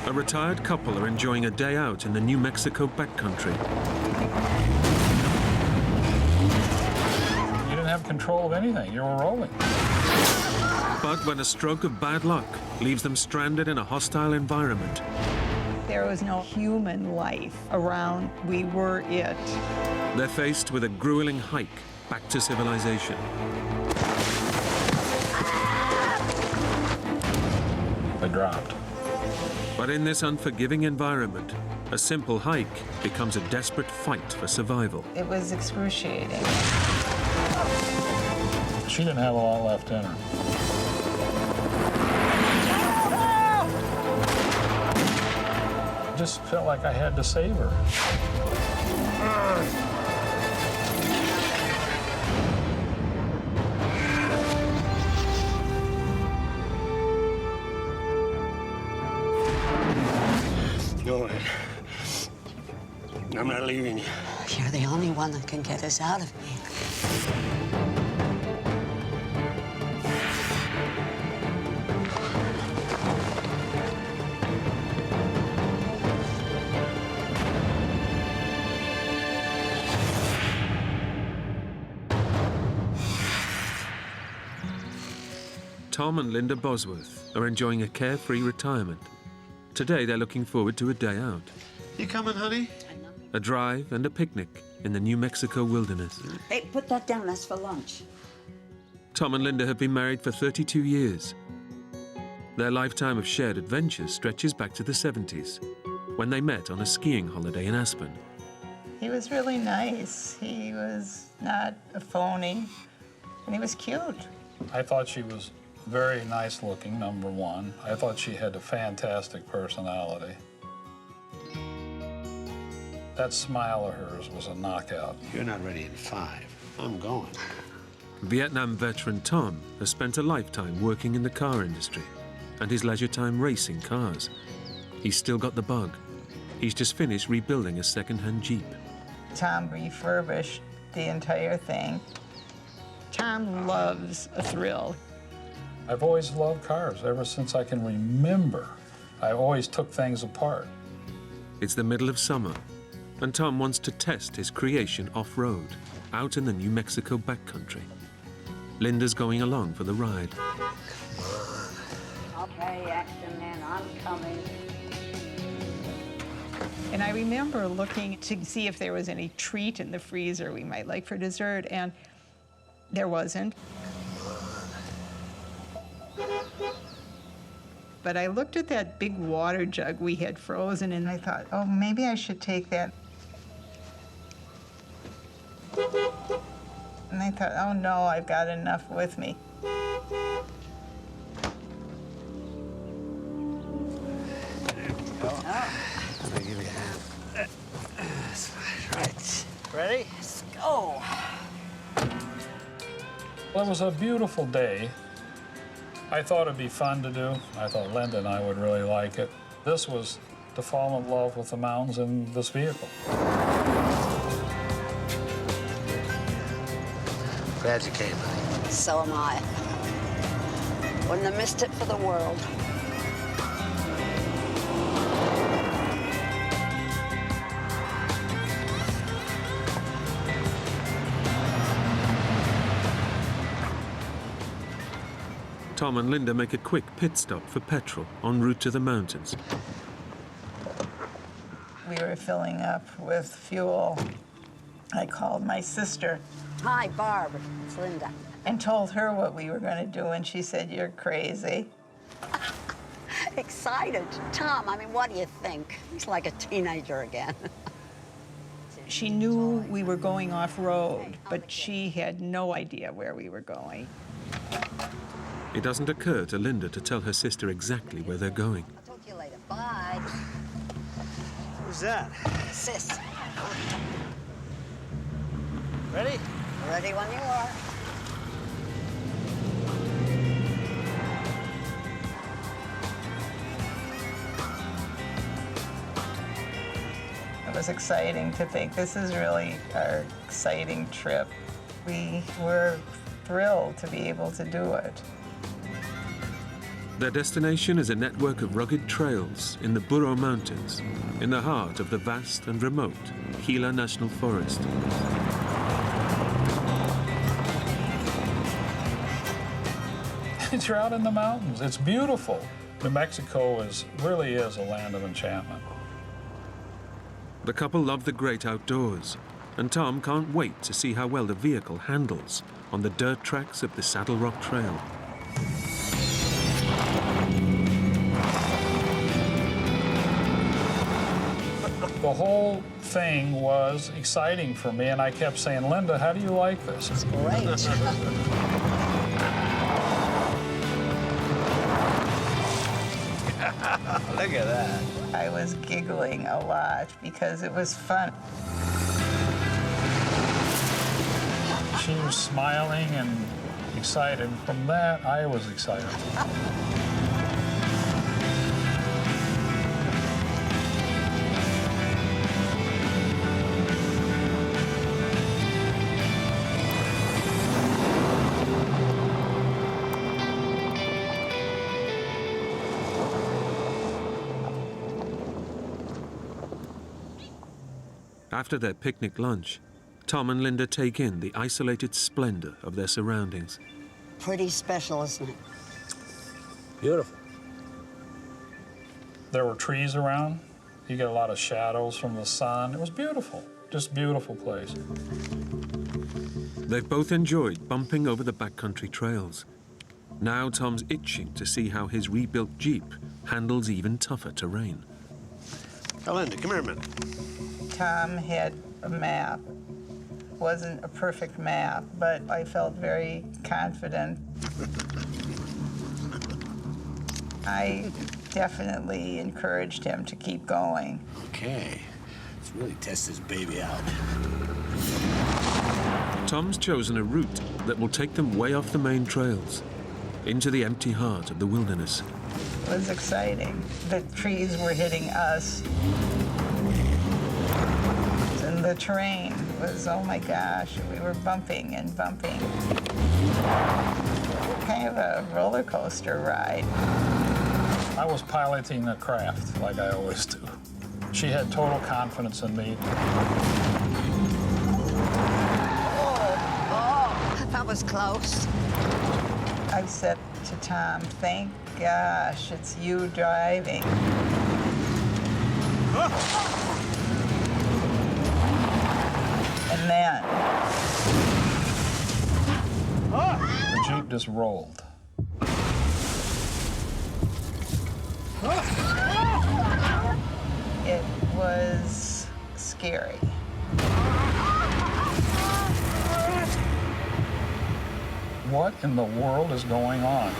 A retired couple are enjoying a day out in the New Mexico backcountry. You didn't have control of anything. You were rolling. But when a stroke of bad luck leaves them stranded in a hostile environment, There was no human life around. We were it. they're faced with a grueling hike back to civilization. They dropped. But in this unforgiving environment, a simple hike becomes a desperate fight for survival. It was excruciating. She didn't have a lot left in her. I just felt like I had to save her. Go ahead. I'm not leaving you. You're the only one that can get us out of here. Tom and Linda Bosworth are enjoying a carefree retirement. Today, they're looking forward to a day out. You coming, honey? A drive and a picnic in the New Mexico wilderness. Hey, put that down. That's for lunch. Tom and Linda have been married for 32 years. Their lifetime of shared adventures stretches back to the 70s, when they met on a skiing holiday in Aspen. He was really nice. He was not a phony, and he was cute. I thought she was very nice looking, number one. I thought she had a fantastic personality. That smile of hers was a knockout. You're not ready in 5. I'm going. Vietnam veteran Tom has spent a lifetime working in the car industry and his leisure time racing cars. He's still got the bug. He's just finished rebuilding a second-hand Jeep. Tom refurbished the entire thing. Tom loves a thrill. I've always loved cars ever since I can remember. I always took things apart. It's the middle of summer, and Tom wants to test his creation off-road, out in the New Mexico backcountry. Linda's going along for the ride. Okay, action man, I'm coming. And I remember looking to see if there was any treat in the freezer we might like for dessert, and there wasn't. But I looked at that big water jug we had frozen, and I thought, oh, maybe I should take that. And I thought, oh no, I've got enough with me. Let me give you a hand. That's right. Ready? Let's go. Well, it was a beautiful day. I thought it'd be fun to do. I thought Linda and I would really like it. This was to fall in love with the mountains in this vehicle. Glad you came, honey. So am I. Wouldn't have missed it for the world. Tom and Linda make a quick pit stop for petrol en route to the mountains. We were filling up with fuel. I called my sister Hi, Barb. It's Linda. and told her what we were going to do, and she said, you're crazy. Excited. Tom, I mean, what do you think? He's like a teenager again. She knew we were going off-road, but she had no idea where we were going. It doesn't occur to Linda to tell her sister exactly where they're going. I'll talk to you later. Bye. Who's that? Sis. Ready? Ready when you are. It was exciting to think this is really our exciting trip. We were thrilled to be able to do it. Their destination is a network of rugged trails in the Burro Mountains, in the heart of the vast and remote Gila National Forest. You're out in the mountains. It's beautiful. New Mexico really is a land of enchantment. The couple love the great outdoors, and Tom can't wait to see how well the vehicle handles on the dirt tracks of the Saddle Rock Trail. The whole thing was exciting for me, and I kept saying, Linda, how do you like this? It's great. Look at that. I was giggling a lot because it was fun. She was smiling and excited. From that, I was excited. After their picnic lunch, Tom and Linda take in the isolated splendor of their surroundings. Pretty special, isn't it? Beautiful. There were trees around. You get a lot of shadows from the sun. It was beautiful, just beautiful place. They've both enjoyed bumping over the backcountry trails. Now Tom's itching to see how his rebuilt Jeep handles even tougher terrain. Oh, Linda, come here a minute. Tom had a map. Wasn't a perfect map, but I felt very confident. I definitely encouraged him to keep going. Okay. Let's really test this baby out. Tom's chosen a route that will take them way off the main trails, into the empty heart of the wilderness. It was exciting. The trees were hitting us. And the terrain was, oh my gosh, we were bumping and bumping. Kind of a roller coaster ride. I was piloting a craft like I always do. She had total confidence in me. Oh, that was close. I said to Tom, thank gosh, it's you driving. And then The Jeep just rolled. it was scary. What in the world is going on?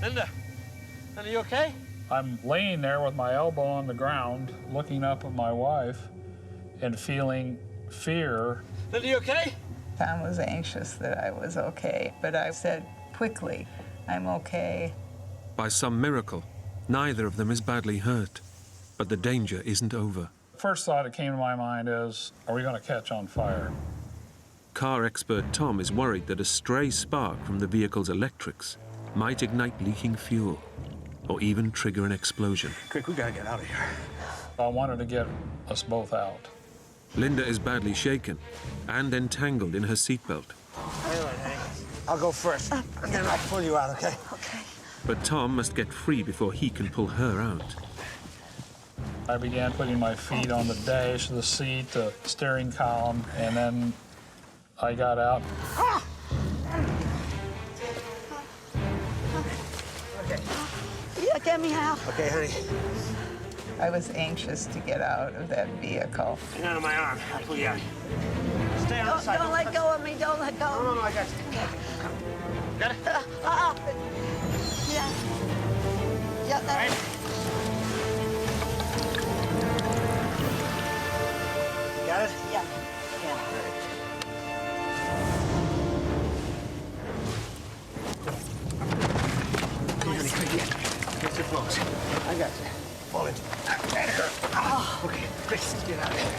Linda, are you okay? I'm laying there with my elbow on the ground, looking up at my wife and feeling fear. Linda, you okay? Tom was anxious that I was okay, but I said quickly, I'm okay. By some miracle, neither of them is badly hurt, but the danger isn't over. First thought that came to my mind is, are we going to catch on fire? Car expert Tom is worried that a stray spark from the vehicle's electrics might ignite leaking fuel or even trigger an explosion. Quick, we gotta get out of here. I wanted to get us both out. Linda is badly shaken and entangled in her seatbelt. Hang on, Hank. I'll go first, and then I'll pull you out, okay? Okay. But Tom must get free before he can pull her out. I began putting my feet on the dash, the seat, the steering column, and then I got out. Yeah, get me out. Okay, honey. I was anxious to get out of that vehicle. Hang on to my arm. I'll pull you out. Stay on the side. Don't let go of me. Don't let go. No, I got you. Come. Got it? Yeah. Yeah, that. Got it? Yeah. Yeah. Honey, quick, get your clothes. I got you. Fall in. Oh. Okay, quick, let's get out of here.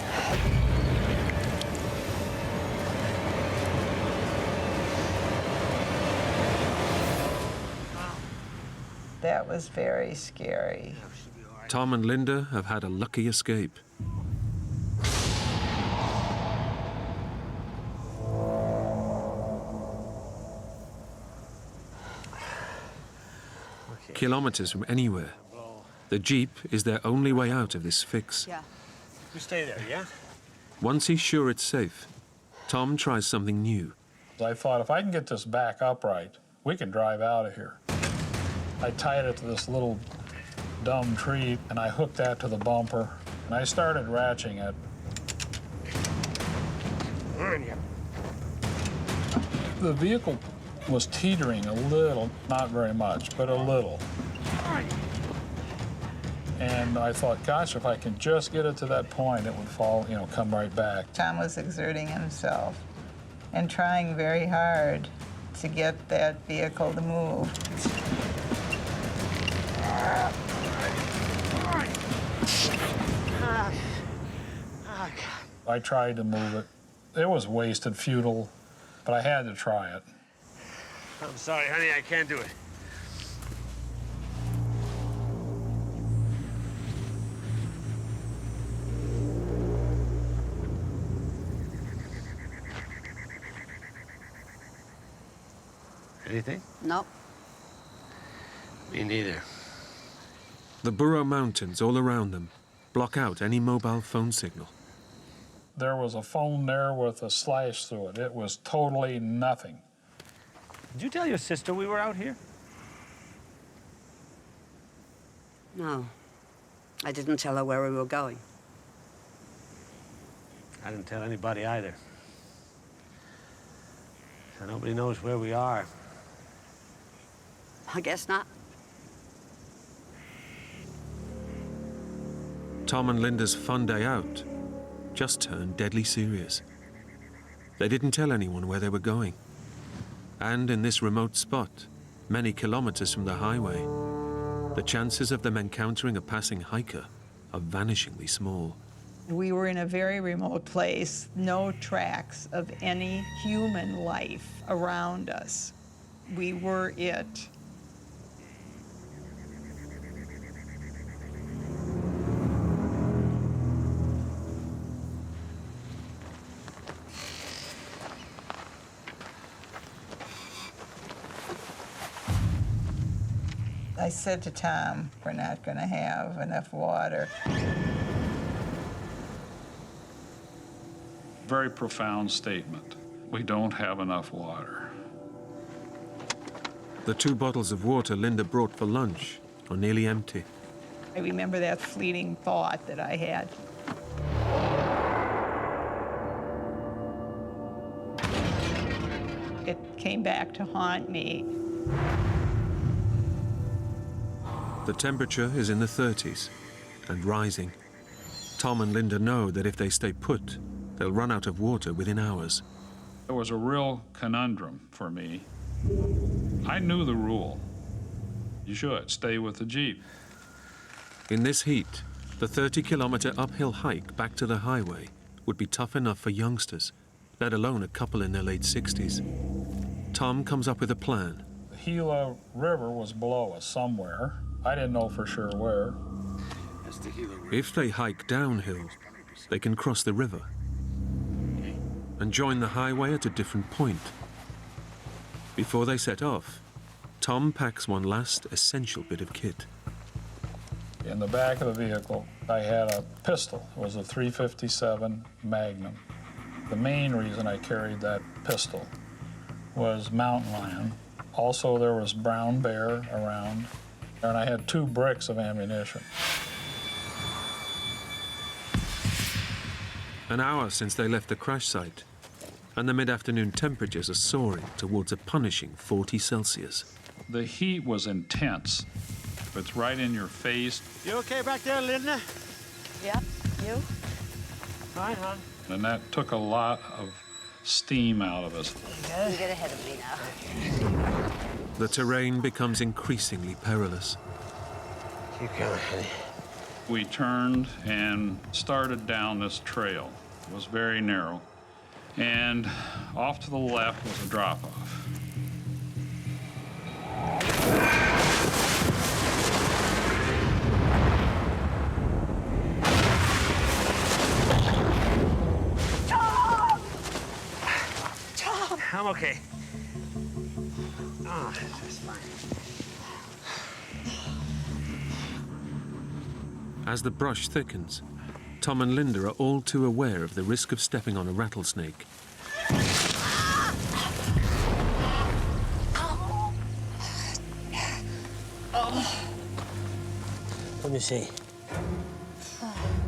That was very scary. Tom and Linda have had a lucky escape. Kilometers from anywhere, the Jeep is their only way out of this fix. Yeah. You stay there, yeah? Once he's sure it's safe, Tom tries something new. I thought, if I can get this back upright, we can drive out of here. I tied it to this little dumb tree, and I hooked that to the bumper, and I started ratcheting it. The vehicle was teetering a little, not very much, but a little. And I thought, gosh, if I can just get it to that point, it would fall, you know, come right back. Tom was exerting himself and trying very hard to get that vehicle to move. I tried to move it. It was wasted, futile, but I had to try it. I'm sorry, honey, I can't do it. Anything? Nope. Me neither. The Burro Mountains all around them block out any mobile phone signal. There was a phone there with a slash through it. It was totally nothing. Did you tell your sister we were out here? No. I didn't tell her where we were going. I didn't tell anybody either. So nobody knows where we are. I guess not. Tom and Linda's fun day out just turned deadly serious. They didn't tell anyone where they were going. And in this remote spot, many kilometers from the highway, the chances of them encountering a passing hiker are vanishingly small. We were in a very remote place, no tracks of any human life around us. We were it. I said to Tom, we're not going to have enough water. Very profound statement. We don't have enough water. The 2 bottles of water Linda brought for lunch are nearly empty. I remember that fleeting thought that I had. It came back to haunt me. The temperature is in the 30s and rising. Tom and Linda know that if they stay put, they'll run out of water within hours. It was a real conundrum for me. I knew the rule. You should stay with the Jeep. In this heat, the 30-kilometer uphill hike back to the highway would be tough enough for youngsters, let alone a couple in their late 60s. Tom comes up with a plan. The Gila River was below us somewhere. I didn't know for sure where. That's the Gila River. If they hike downhill, they can cross the river and join the highway at a different point. Before they set off, Tom packs one last essential bit of kit. In the back of the vehicle, I had a pistol. It was a .357 Magnum. The main reason I carried that pistol was mountain lion. Also, there was brown bear around, and I had 2 bricks of ammunition. An hour since they left the crash site, and the mid-afternoon temperatures are soaring towards a punishing 40 Celsius. The heat was intense. It's right in your face. You okay back there, Linda? Yep. You? Fine, hon. And that took a lot of steam out of us. You get ahead of me now. The terrain becomes increasingly perilous. Keep going, honey. We turned and started down this trail. It was very narrow. And off to the left was a drop-off. I'm okay. Oh, that's fine. As the brush thickens, Tom and Linda are all too aware of the risk of stepping on a rattlesnake. Let me see.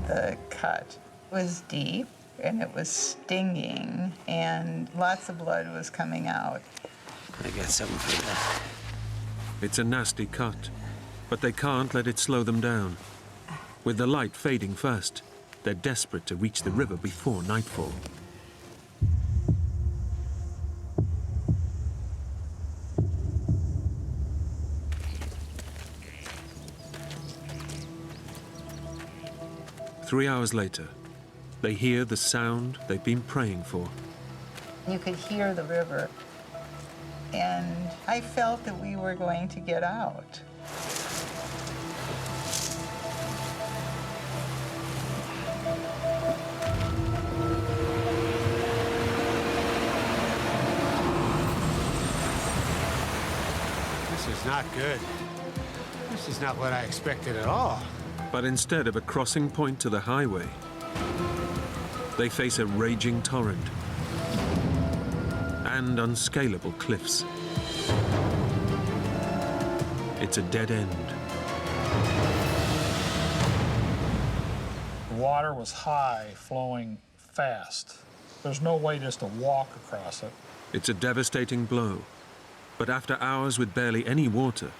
The cut was deep and it was stinging and lots of blood was coming out. I got something for that. It's a nasty cut, but they can't let it slow them down. With the light fading fast, they're desperate to reach the river before nightfall. Three hours later, they hear the sound they've been praying for. You could hear the river, and I felt that we were going to get out. This is not good. This is not what I expected at all. But instead of a crossing point to the highway, they face a raging torrent and unscalable cliffs. It's a dead end. The water was high, flowing fast. There's no way just to walk across it. It's a devastating blow. But after hours with barely any water,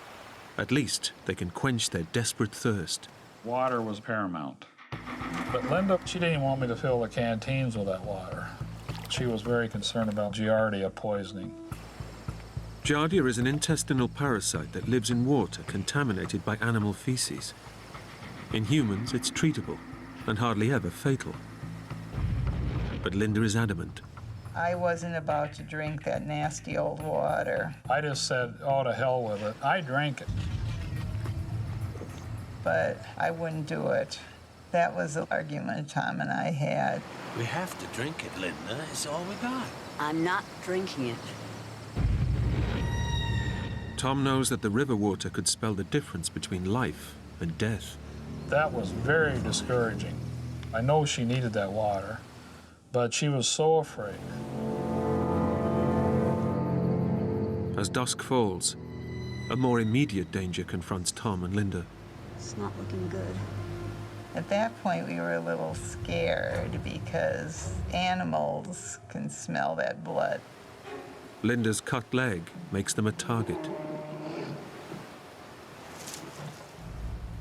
at least they can quench their desperate thirst. Water was paramount. But Linda, she didn't even want me to fill the canteens with that water. She was very concerned about Giardia poisoning. Giardia is an intestinal parasite that lives in water contaminated by animal feces. In humans, it's treatable and hardly ever fatal. But Linda is adamant. I wasn't about to drink that nasty old water, I just said, oh, to hell with it. I drank it. but I wouldn't do it. That was the argument Tom and I had. We have to drink it, Linda. It's all we got. I'm not drinking it. Tom knows that the river water could spell the difference between life and death. That was very discouraging. I know she needed that water, but she was so afraid. As dusk falls, a more immediate danger confronts Tom and Linda. It's not looking good. At that point, we were a little scared because animals can smell that blood. Linda's cut leg makes them a target.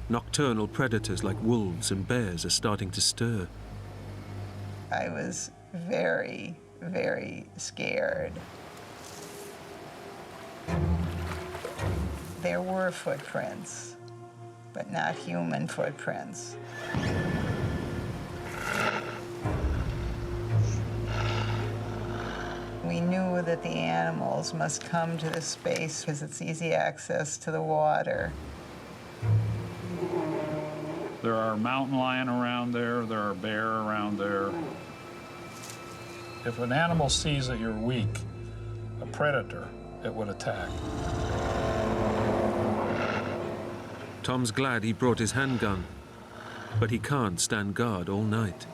Nocturnal predators like wolves and bears are starting to stir. I was very, very scared. There were footprints, but not human footprints. We knew that the animals must come to this space because it's easy access to the water. There are mountain lion around there are bear around there. If an animal sees that you're weak, a predator, it would attack. Tom's glad he brought his handgun, but he can't stand guard all night.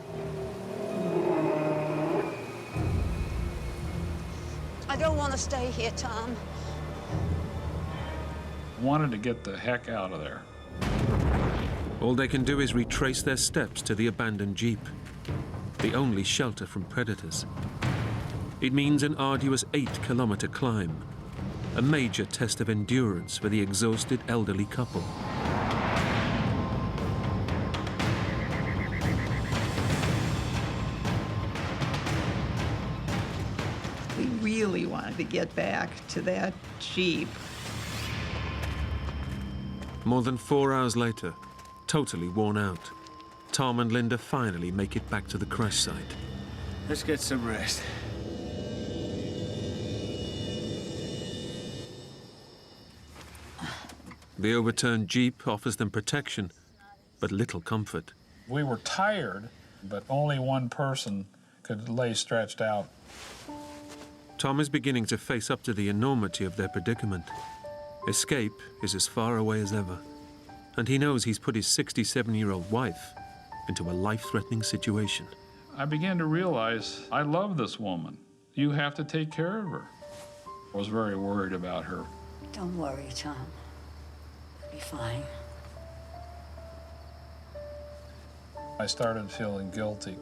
I don't want to stay here, Tom. Wanted to get the heck out of there. All they can do is retrace their steps to the abandoned Jeep, the only shelter from predators. It means an arduous 8-kilometer climb, a major test of endurance for the exhausted elderly couple. We really wanted to get back to that Jeep. More than 4 hours later, totally worn out, Tom and Linda finally make it back to the crash site. Let's get some rest. The overturned Jeep offers them protection, but little comfort. We were tired, but only one person could lay stretched out. Tom is beginning to face up to the enormity of their predicament. Escape is as far away as ever, and he knows he's put his 67-year-old wife into a life-threatening situation. I began to realize I love this woman. You have to take care of her. I was very worried about her. Don't worry, Tom. You'll be fine. I started feeling guilty.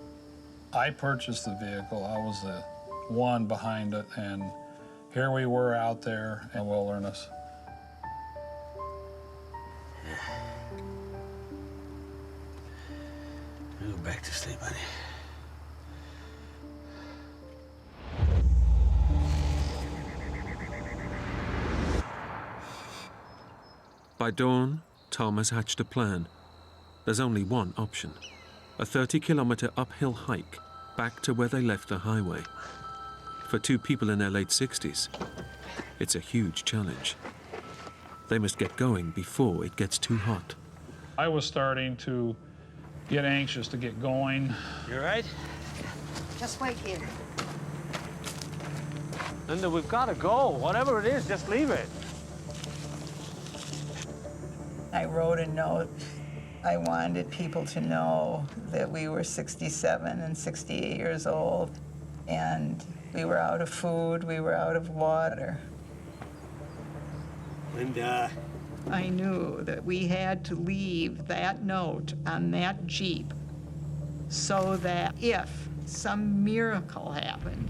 I purchased the vehicle. I was the one behind it, and here we were out there in wilderness. I'll go back to sleep, honey. By dawn, Tom has hatched a plan. There's only one option: a 30-kilometer uphill hike back to where they left the highway. For two people in their late 60s, it's a huge challenge. They must get going before it gets too hot. I was starting to get anxious to get going. You all right? Just wait here. Linda, we've got to go. Whatever it is, just leave it. I wrote a note. I wanted people to know that we were 67 and 68 years old, and we were out of food, we were out of water. Linda. I knew that we had to leave that note on that Jeep so that if some miracle happened,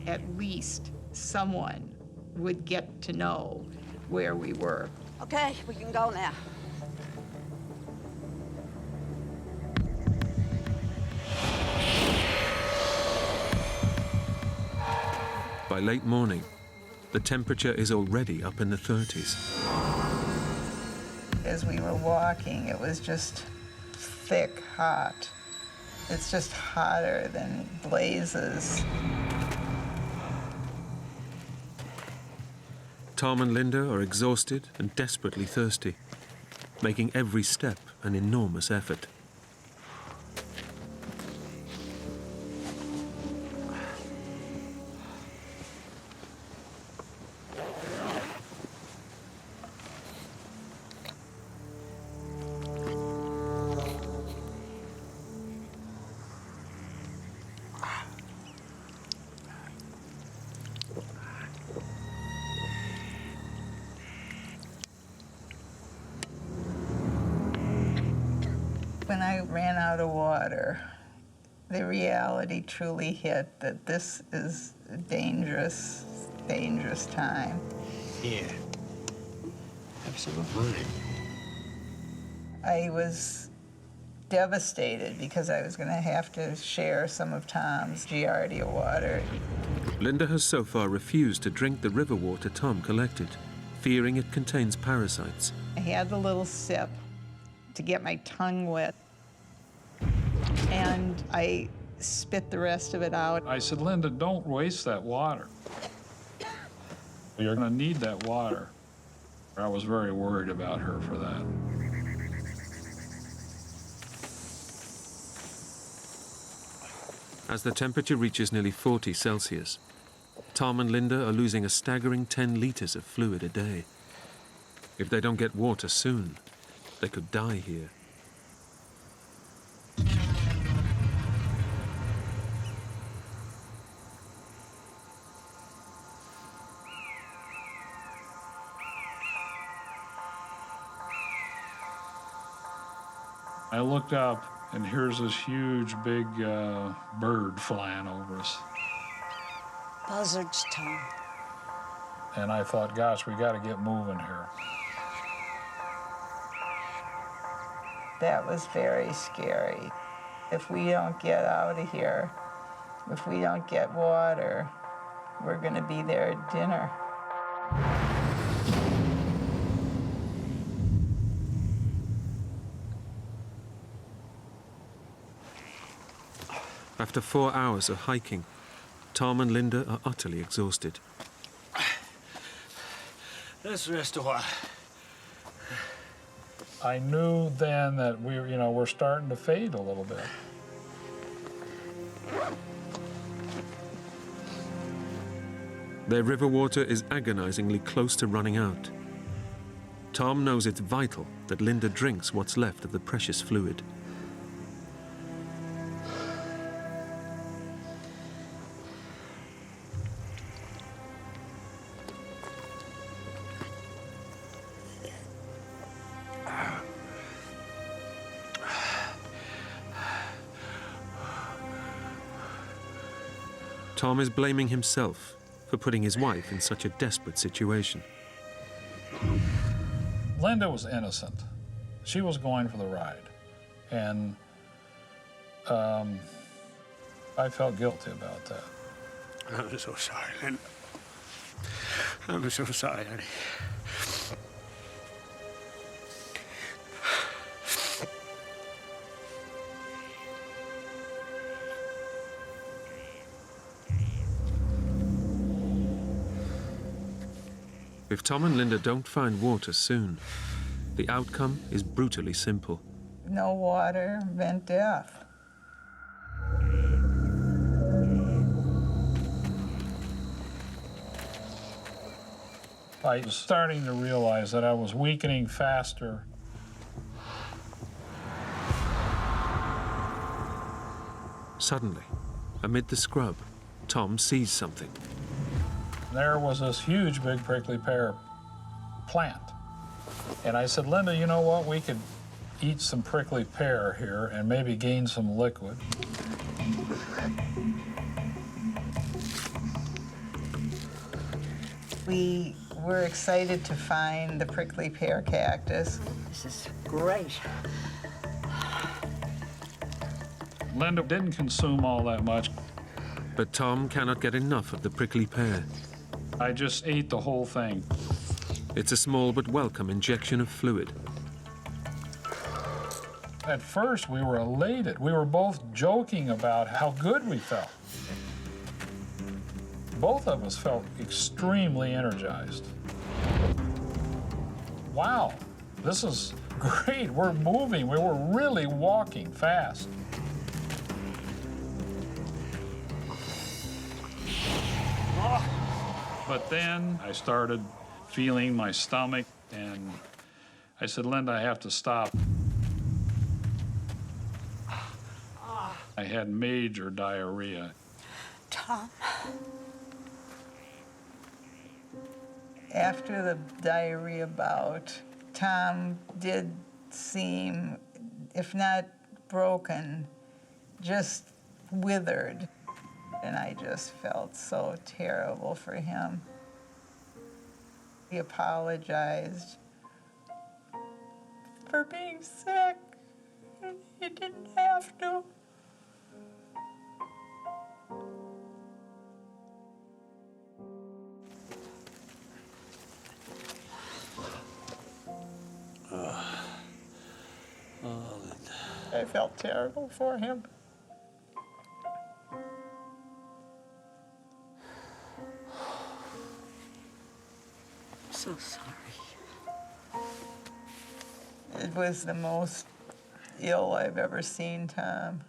at least someone would get to know where we were. Okay, we can go now. By late morning, the temperature is already up in the 30s. As we were walking, it was just thick, hot. It's just hotter than blazes. Tom and Linda are exhausted and desperately thirsty, making every step an enormous effort. When I ran out of water, the reality truly hit that this is a dangerous, dangerous time. Here. Have some of mine. I was devastated because I was going to have to share some of Tom's Giardia water. Linda has so far refused to drink the river water Tom collected, fearing it contains parasites. I had the little sip to get my tongue wet, and I spit the rest of it out. I said, Linda, don't waste that water. You're going to need that water. I was very worried about her for that. As the temperature reaches nearly 40 Celsius, Tom and Linda are losing a staggering 10 liters of fluid a day. If they don't get water soon, they could die here. I looked up, and here's this huge, big bird flying over us. Buzzards, Tom. And I thought, gosh, we got to get moving here. That was very scary. If we don't get out of here, if we don't get water, we're going to be there at dinner. After 4 hours of hiking, Tom and Linda are utterly exhausted. Let's rest a while. I knew then that we're starting to fade a little bit. Their river water is agonizingly close to running out. Tom knows it's vital that Linda drinks what's left of the precious fluid. Tom is blaming himself for putting his wife in such a desperate situation. Linda was innocent. She was going for the ride. And I felt guilty about that. I'm so sorry, Linda. I'm so sorry, honey. If Tom and Linda don't find water soon, the outcome is brutally simple. No water meant death. I was starting to realize that I was weakening faster. Suddenly, amid the scrub, Tom sees something. There was this huge, big prickly pear plant. And I said, Linda, you know what? We could eat some prickly pear here and maybe gain some liquid. We were excited to find the prickly pear cactus. This is great. Linda didn't consume all that much. But Tom cannot get enough of the prickly pear. I just ate the whole thing. It's a small but welcome injection of fluid. At first, we were elated. We were both joking about how good we felt. Both of us felt extremely energized. Wow, this is great. We're moving. We were really walking fast. But then I started feeling my stomach, and I said, Linda, I have to stop. I had major diarrhea. Tom. After the diarrhea bout, Tom did seem, if not broken, just withered. And I just felt so terrible for him. He apologized for being sick. He didn't have to. I felt terrible for him. So sorry. It was the most ill I've ever seen Tom.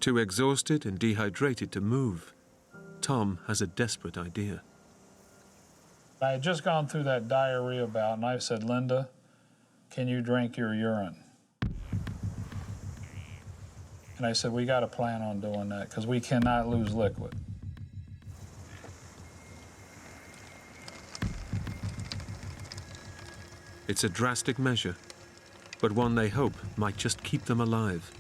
Too exhausted and dehydrated to move, Tom has a desperate idea. I had just gone through that diarrhea bout, and I said, Linda, can you drink your urine? And I said, we got to plan on doing that because we cannot lose liquid. It's a drastic measure, but one they hope might just keep them alive.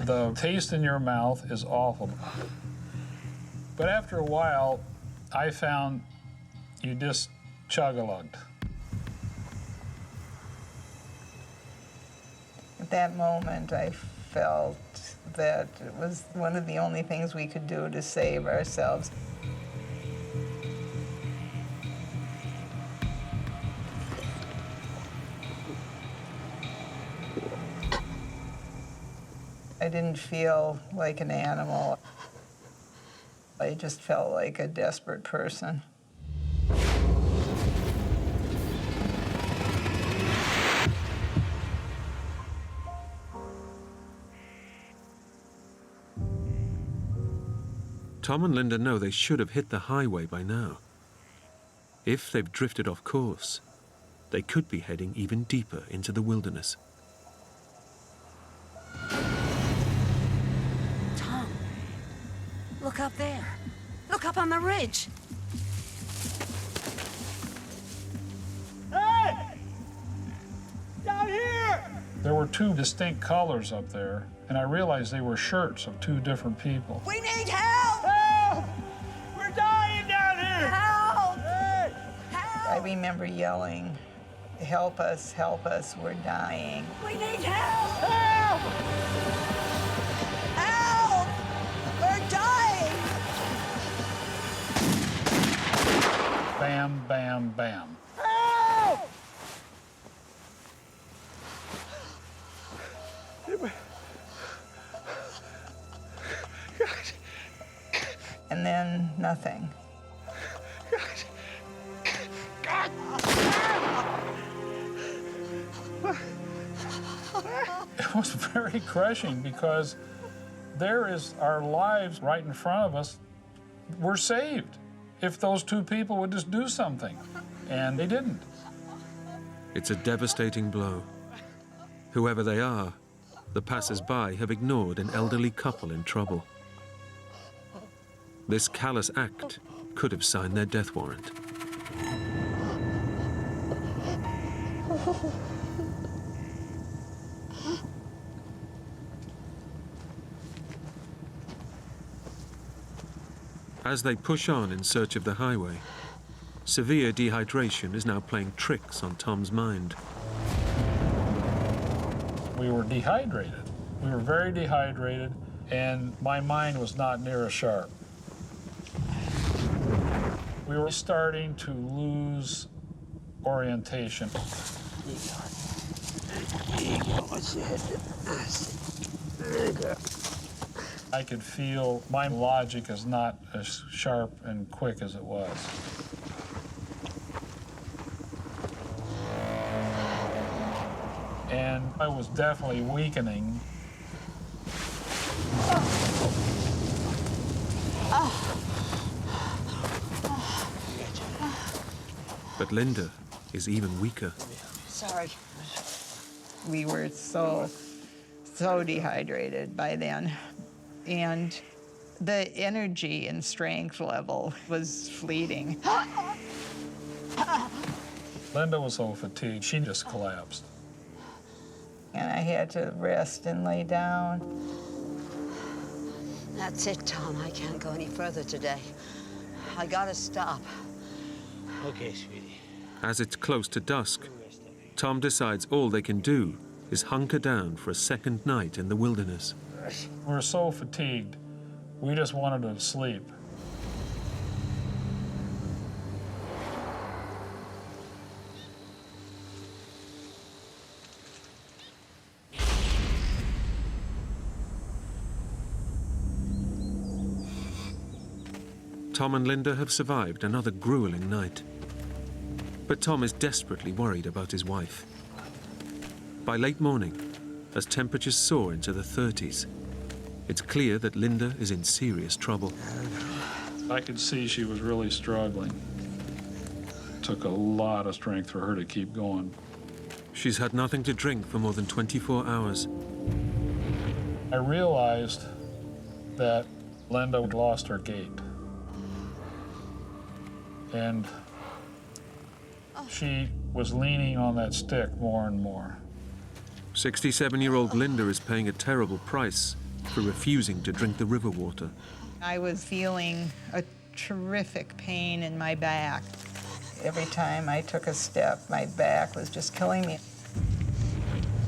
The taste in your mouth is awful. But after a while, I found you just chug-a-lugged. At that moment, I felt that it was one of the only things we could do to save ourselves. I didn't feel like an animal. I just felt like a desperate person. Tom and Linda know they should have hit the highway by now. If they've drifted off course, they could be heading even deeper into the wilderness. Tom, look up there. Look up on the ridge. Hey! Down here! There were two distinct colors up there, and I realized they were shirts of two different people. We need help! Help! We're dying down here! Help! Hey! I remember yelling, help us, we're dying. We need help! Help! Help! We're dying! Bam, bam, bam. Help! And then nothing. It was very crushing because there is our lives right in front of us. We're saved if those two people would just do something, and they didn't. It's a devastating blow. Whoever they are, the passers-by have ignored an elderly couple in trouble. This callous act could have signed their death warrant. As they push on in search of the highway, severe dehydration is now playing tricks on Tom's mind. We were dehydrated. We were very dehydrated, and my mind was not near as sharp. We were starting to lose orientation. I could feel my logic is not as sharp and quick as it was. And I was definitely weakening. But Linda is even weaker. Sorry. We were so dehydrated by then. And the energy and strength level was fleeting. Linda was so fatigued, she just collapsed. And I had to rest and lay down. That's it, Tom. I can't go any further today. I gotta stop. Okay, sweetie. As it's close to dusk, Tom decides all they can do is hunker down for a second night in the wilderness. We were so fatigued, we just wanted to sleep. Tom and Linda have survived another grueling night. But Tom is desperately worried about his wife. By late morning, as temperatures soar into the 30s, it's clear that Linda is in serious trouble. I could see she was really struggling. It took a lot of strength for her to keep going. She's had nothing to drink for more than 24 hours. I realized that Linda had lost her gait. And she was leaning on that stick more and more. 67-year-old Linda is paying a terrible price for refusing to drink the river water. I was feeling a terrific pain in my back. Every time I took a step, my back was just killing me.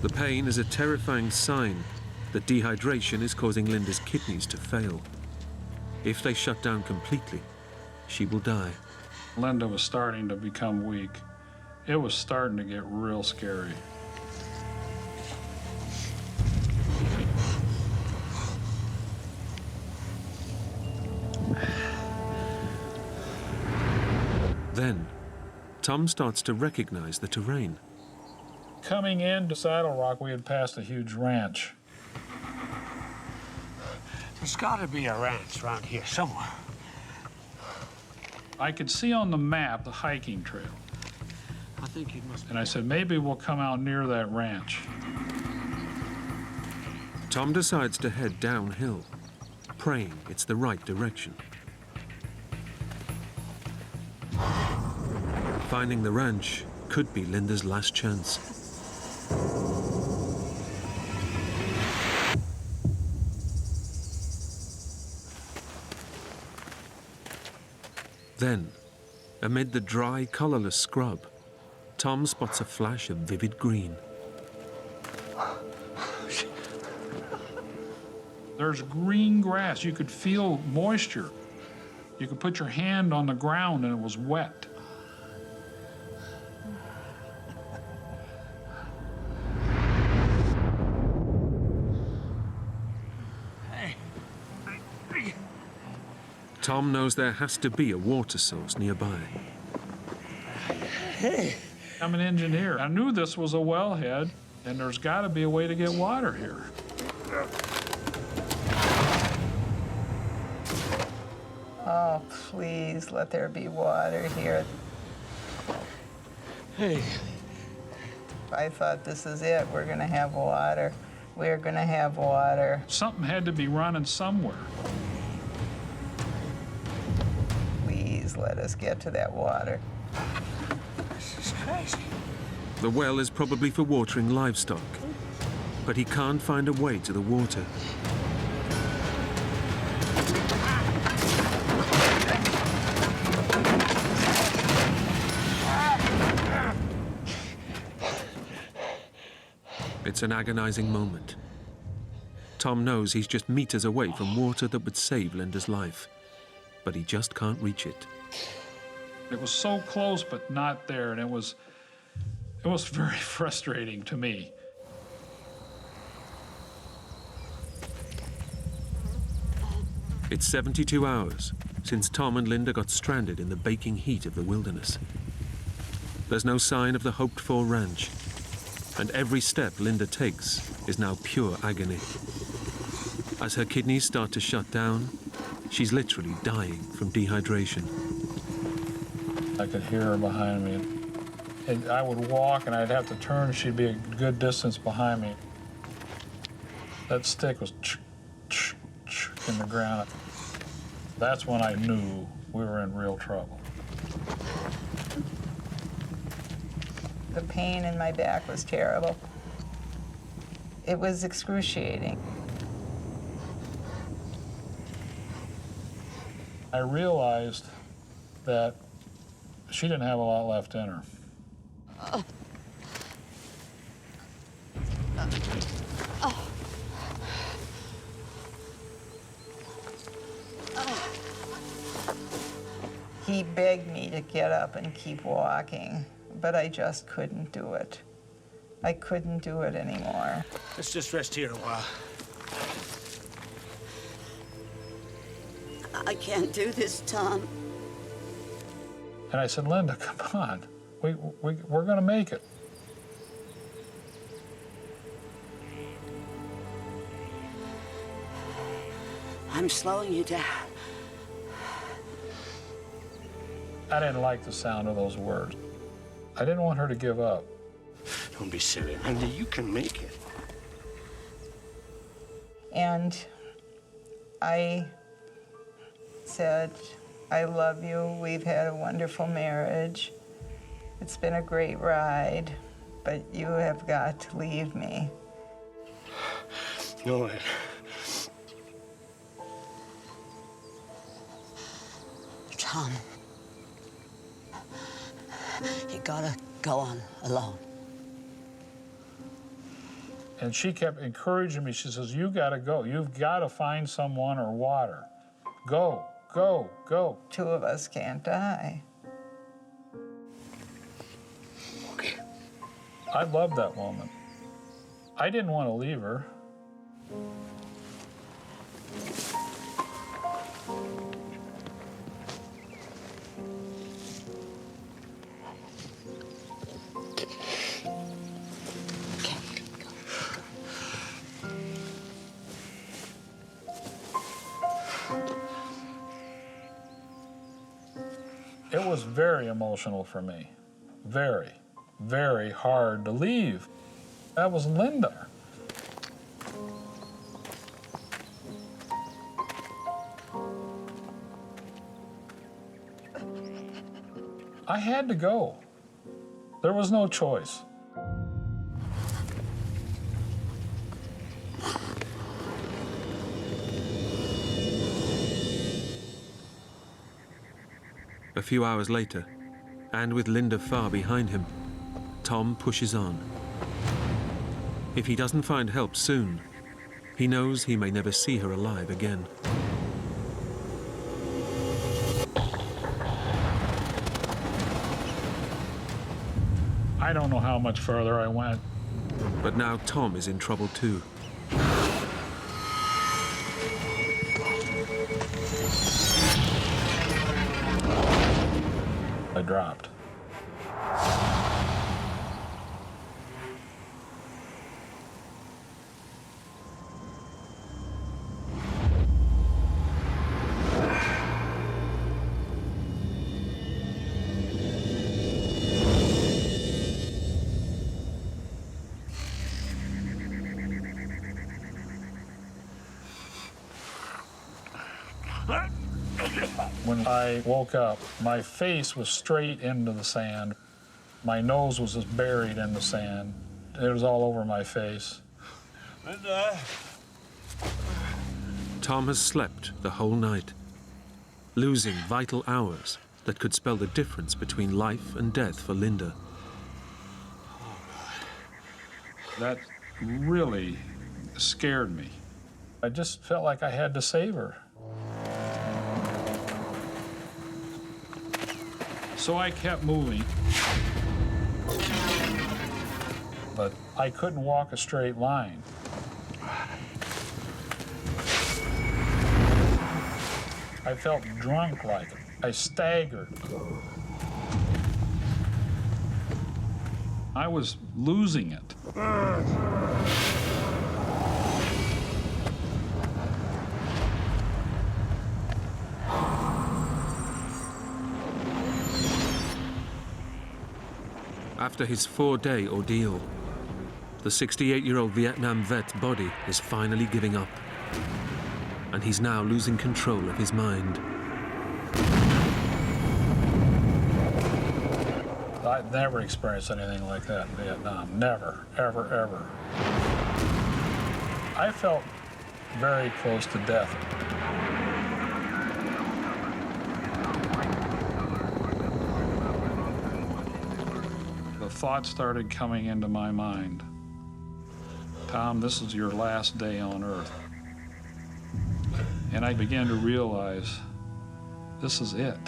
The pain is a terrifying sign that dehydration is causing Linda's kidneys to fail. If they shut down completely, she will die. Linda was starting to become weak. It was starting to get real scary. Then, Tom starts to recognize the terrain. Coming into Saddle Rock, we had passed a huge ranch. There's got to be a ranch around here somewhere. I could see on the map the hiking trail. I think you must. And I said, maybe we'll come out near that ranch. Tom decides to head downhill, praying it's the right direction. Finding the ranch could be Linda's last chance. Then, amid the dry, colorless scrub, Tom spots a flash of vivid green. There's green grass. You could feel moisture. You could put your hand on the ground and it was wet. Tom knows there has to be a water source nearby. Hey. I'm an engineer. I knew this was a wellhead, and there's got to be a way to get water here. Oh, please, let there be water here. Hey. I thought, this is it. We're going to have water. We're going to have water. Something had to be running somewhere. Please let us get to that water. This is crazy. The well is probably for watering livestock, but he can't find a way to the water. It's an agonizing moment. Tom knows he's just meters away from water that would save Linda's life, but he just can't reach it. It was so close, but not there, and it was very frustrating to me. It's 72 hours since Tom and Linda got stranded in the baking heat of the wilderness. There's no sign of the hoped-for ranch, and every step Linda takes is now pure agony. As her kidneys start to shut down, she's literally dying from dehydration. I could hear her behind me. And I would walk, and I'd have to turn, and she'd be a good distance behind me. That stick was in the ground. That's when I knew we were in real trouble. The pain in my back was terrible. It was excruciating. I realized that she didn't have a lot left in her. He begged me to get up and keep walking, but I just couldn't do it. I couldn't do it anymore. Let's just rest here a while. I can't do this, Tom. And I said, Linda, come on. We're going to make it. I'm slowing you down. I didn't like the sound of those words. I didn't want her to give up. Don't be silly, Linda. You can make it. And I said, I love you. We've had a wonderful marriage. It's been a great ride, but you have got to leave me. No, Tom. You gotta go on alone. And she kept encouraging me. She says, you gotta go. You've gotta find someone or water. Go, go, go. Two of us can't die. Okay. I loved that woman. I didn't want to leave her. It was very emotional for me. Very, very hard to leave. That was Linda. I had to go. There was no choice. A few hours later, and with Linda far behind him, Tom pushes on. If he doesn't find help soon, he knows he may never see her alive again. I don't know how much further I went. But now Tom is in trouble too. I dropped. When I woke up, my face was straight into the sand. My nose was just buried in the sand. It was all over my face. Tom has slept the whole night, losing vital hours that could spell the difference between life and death for Linda. That really scared me. I just felt like I had to save her. So I kept moving. But I couldn't walk a straight line. I felt drunk like it. I staggered. I was losing it. After his 4-day ordeal, the 68-year-old Vietnam vet's body is finally giving up, and he's now losing control of his mind. I've never experienced anything like that in Vietnam. Never, ever, ever. I felt very close to death. The thoughts started coming into my mind. Tom, this is your last day on Earth. And I began to realize this is it.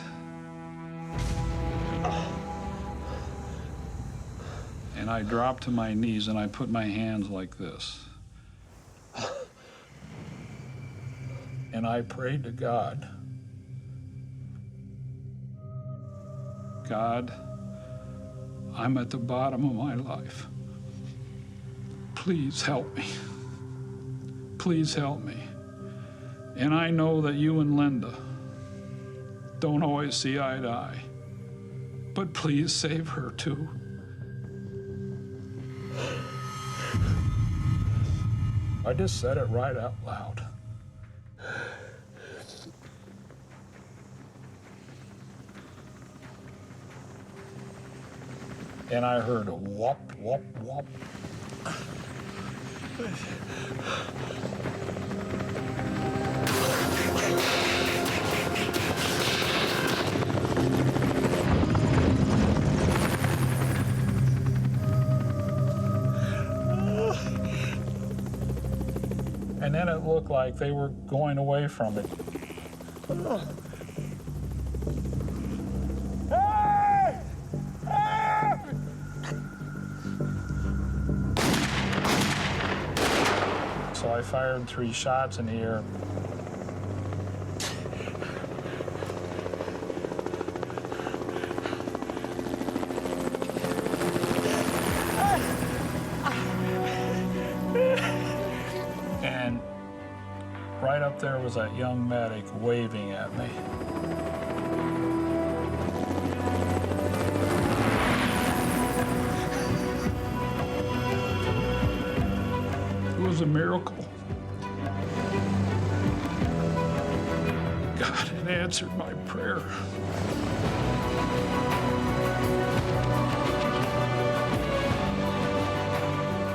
And I dropped to my knees and I put my hands like this. And I prayed to God. God, I'm at the bottom of my life. Please help me. Please help me. And I know that you and Linda don't always see eye to eye, but please save her too. I just said it right out loud. And I heard a whoop, whoop, whoop. And then it looked like they were going away from it. So I fired 3 shots in the air. And right up there was that young medic waving at me. It was a miracle. God had answered my prayer.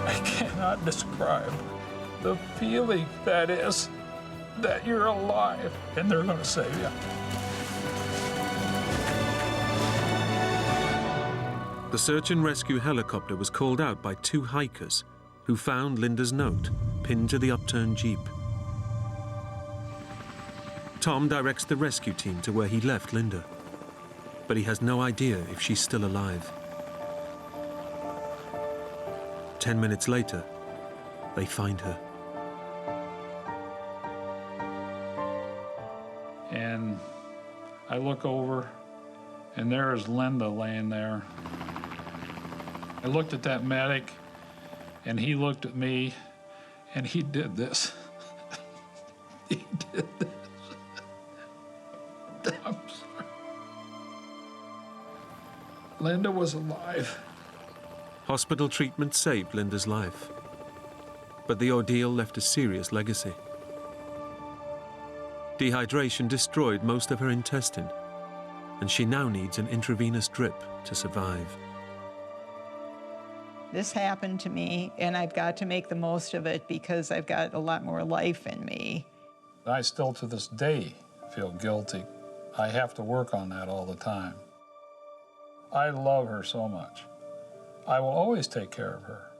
I cannot describe the feeling that is that you're alive and they're going to save you. The search and rescue helicopter was called out by 2 hikers who found Linda's note pinned to the upturned Jeep. Tom directs the rescue team to where he left Linda, but he has no idea if she's still alive. 10 minutes later, they find her. And I look over, and there is Linda laying there. I looked at that medic, and he looked at me, and he did this. He did this. I'm sorry. Linda was alive. Hospital treatment saved Linda's life, but the ordeal left a serious legacy. Dehydration destroyed most of her intestine, and she now needs an intravenous drip to survive. This happened to me, and I've got to make the most of it because I've got a lot more life in me. I still, to this day, feel guilty. I have to work on that all the time. I love her so much. I will always take care of her.